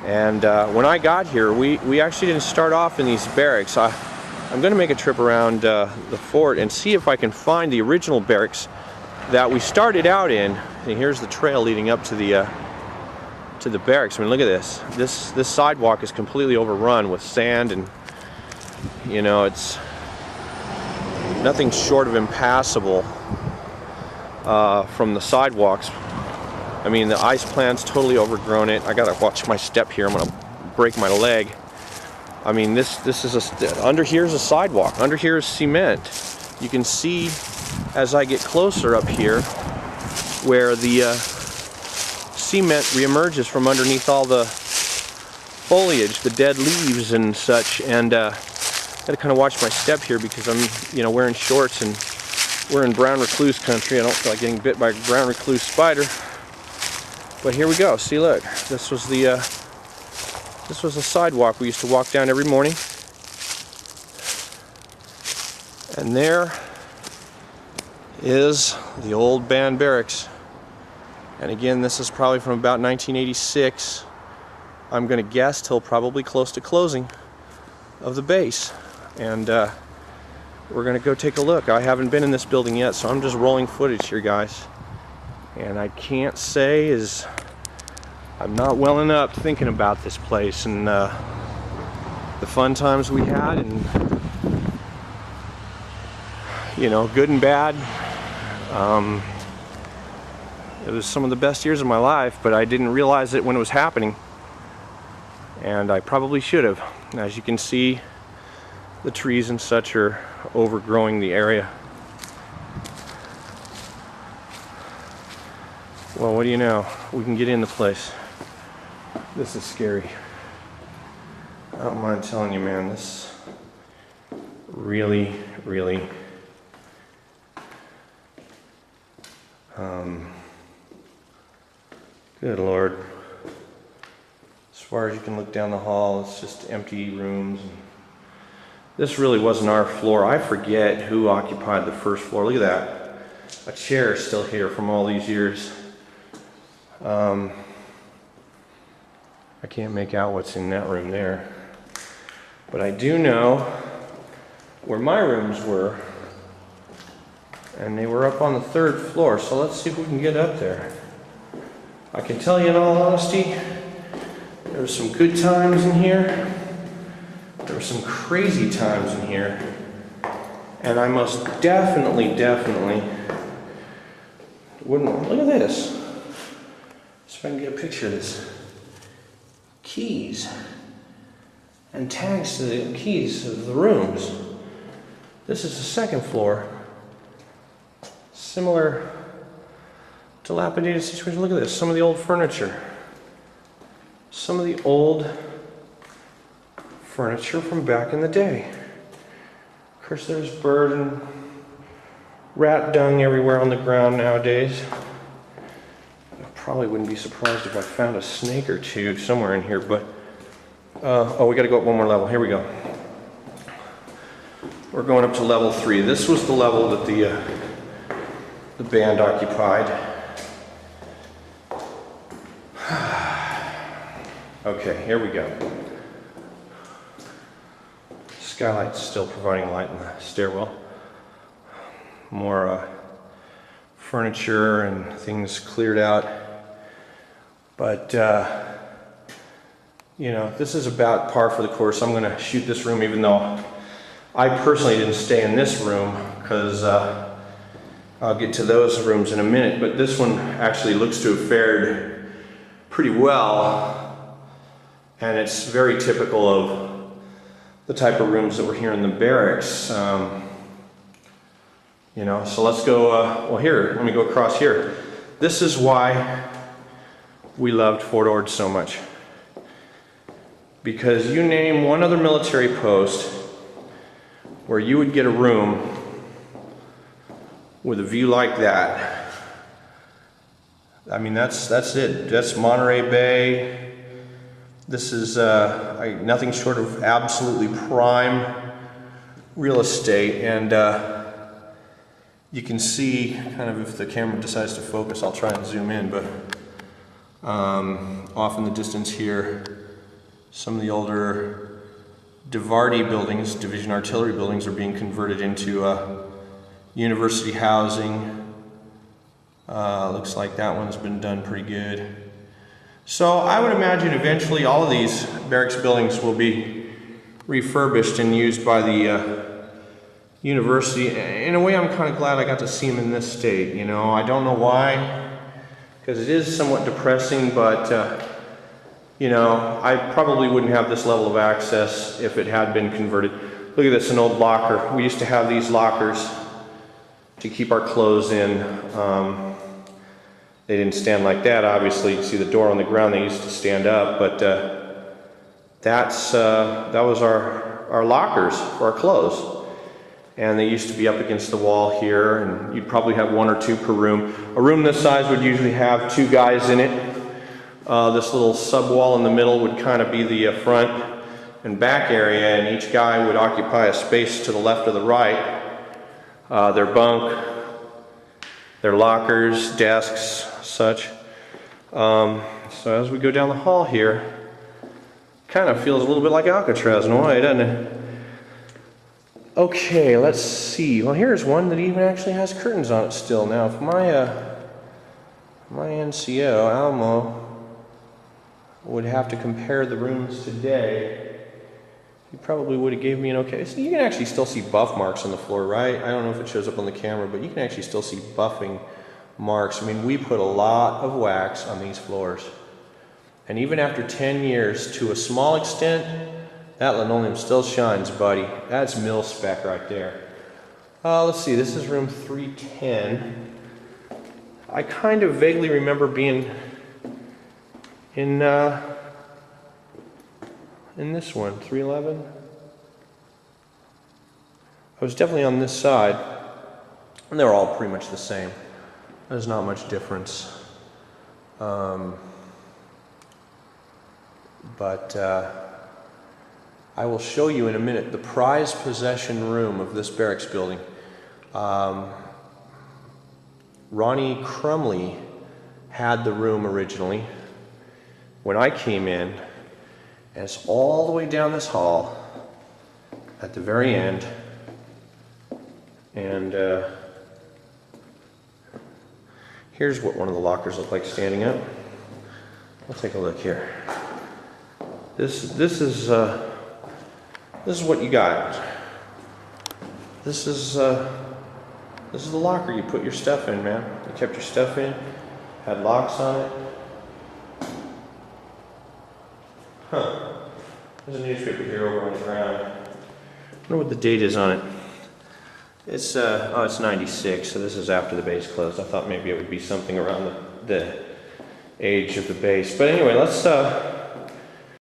And when I got here, we actually didn't start off in these barracks. I'm going to make a trip around the fort and see if I can find the original barracks that we started out in. And here's the trail leading up to the barracks. I mean, look at this. This sidewalk is completely overrun with sand, and you know, it's nothing short of impassable from the sidewalks. I mean, the ice plant's totally overgrown it. I gotta watch my step here. I'm gonna break my leg. I mean, this is under here's a sidewalk. Under here is cement. You can see as I get closer up here where the cement reemerges from underneath all the foliage, the dead leaves and such. And gotta kind of watch my step here because I'm, you know, wearing shorts and we're in brown recluse country. I don't feel like getting bit by a brown recluse spider. But here we go. See, look, this was the sidewalk we used to walk down every morning. And there is the old band barracks. And again, this is probably from about 1986. I'm going to guess till probably close to closing of the base. And we're going to go take a look. I haven't been in this building yet, so I'm just rolling footage here, guys. And I can't say I'm not welling up thinking about this place and the fun times we had, and you know, good and bad. It was some of the best years of my life, but I didn't realize it when it was happening, and I probably should have. As you can see, the trees and such are overgrowing the area. Well, what do you know? We can get in the place. This is scary. I don't mind telling you, man, this really, good Lord. As far as you can look down the hall, it's just empty rooms. This really wasn't our floor. I forget who occupied the first floor. Look at that. A chair is still here from all these years. I can't make out what's in that room there. But I do know where my rooms were. And they were up on the 3rd floor. So let's see if we can get up there. I can tell you in all honesty, there were some good times in here. There were some crazy times in here. And I most definitely wouldn't. Look at this. See if I can get a picture of this. Keys and tags to the keys of the rooms. This is the 2nd floor. Similar dilapidated situation. Look at this. Some of the old furniture. Some of the old furniture from back in the day. Of course, there's bird and rat dung everywhere on the ground nowadays. Probably wouldn't be surprised if I found a snake or two somewhere in here, but oh, we got to go up one more level. Here we go. We're going up to level 3. This was the level that the band occupied. Okay, here we go. Skylight's still providing light in the stairwell. More furniture and things cleared out. But, you know, this is about par for the course. I'm going to shoot this room, even though I personally didn't stay in this room, because I'll get to those rooms in a minute. But this one actually looks to have fared pretty well. And it's very typical of the type of rooms that were here in the barracks. You know, so let's go, well here, let me go across here. This is why we loved Fort Ord so much. Because you name one other military post where you would get a room with a view like that. I mean, that's it. That's Monterey Bay. This is nothing short of absolutely prime real estate. And you can see, kind of, if the camera decides to focus, I'll try and zoom in, but off in the distance here, Some of the older DeVarty buildings, Division Artillery buildings, are being converted into university housing. Looks like that one's been done pretty good. So I would imagine eventually all of these barracks buildings will be refurbished and used by the university. In a way, I'm kind of glad I got to see them in this state. You know, I don't know why, because it is somewhat depressing, but you know, I probably wouldn't have this level of access if it had been converted. Look at this, an old locker. We used to have these lockers to keep our clothes in. They didn't stand like that, obviously. You can see the door on the ground. They used to stand up, but that was our lockers for our clothes. And they used to be up against the wall here, and you'd probably have one or two per room. A room this size would usually have 2 guys in it. This little sub wall in the middle would kind of be the front and back area, and each guy would occupy a space to the left or the right. Their bunk, their lockers, desks, such. So as we go down the hall here, kind of feels a little bit like Alcatraz in a way, doesn't it? Okay, let's see. Well, here's one that even actually has curtains on it still. Now, if my NCO, Almo, would have to compare the rooms today, he probably would have gave me an okay. So you can actually still see buff marks on the floor, right? I don't know if it shows up on the camera, but you can actually still see buffing marks. I mean, we put a lot of wax on these floors. And even after 10 years, to a small extent, that linoleum still shines, buddy. That's mil spec right there. Let's see, this is room 310. I kind of vaguely remember being in this one, 311. I was definitely on this side, and they were all pretty much the same. There's not much difference. But I will show you in a minute the prized possession room of this barracks building. Ronnie Crumley had the room originally when I came in, and it's all the way down this hall at the very end. And here's what one of the lockers looked like standing up. We'll take a look here. This is what you got. This is the locker you put your stuff in, man. You kept your stuff in, had locks on it. Huh. There's a newspaper here over on the ground. I wonder what the date is on it. It's it's 96, so this is after the base closed. I thought maybe it would be something around the age of the base. But anyway, let's